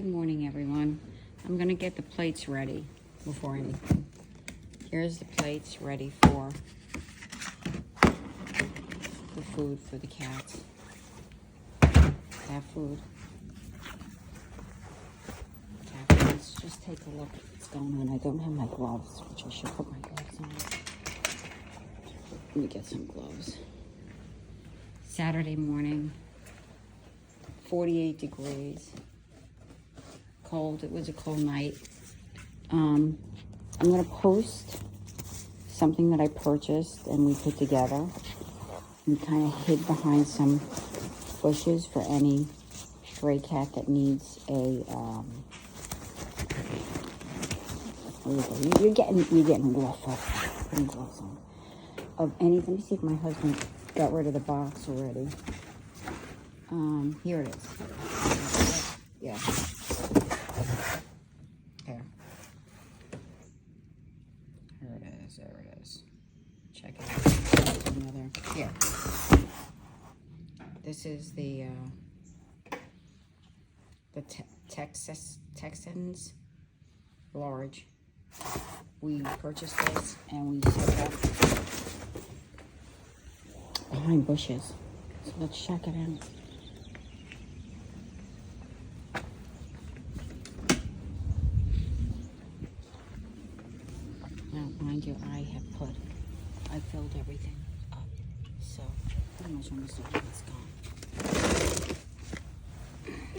Good morning, everyone. I'm gonna get the plates ready before anything. Here's the plates ready for the food for the cats. Cat food. Cat food. Let's just take a look at what's going on. I don't have my gloves, which I should put my gloves on. Let me get some gloves. Saturday morning, 48 degrees. Cold. It was a cold night. I'm gonna post something that I purchased and we put together. We kind of hid behind some bushes for any stray cat that needs a you're getting rough up. Putting gloves on. Of any, let me see if my husband got rid of the box already. Here it is. Yeah. There it is, there it is. Check it out. Another, here. This is the Texans large. We purchased this and we set it up behind bushes. So let's check it out. Now, mind you, I filled everything up, so pretty much almost everything's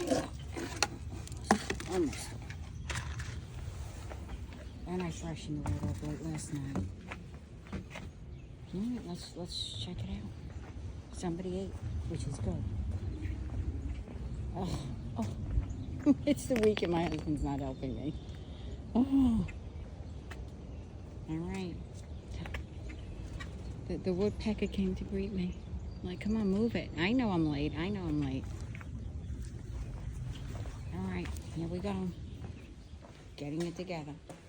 gone. Almost. And I freshened it up late last night. All right, let's check it out. Somebody ate, which is good. Oh, it's the week and my husband's not helping me. Oh. All right. The woodpecker came to greet me. I'm like, come on, move it. I know I'm late. All right, here we go. Getting it together.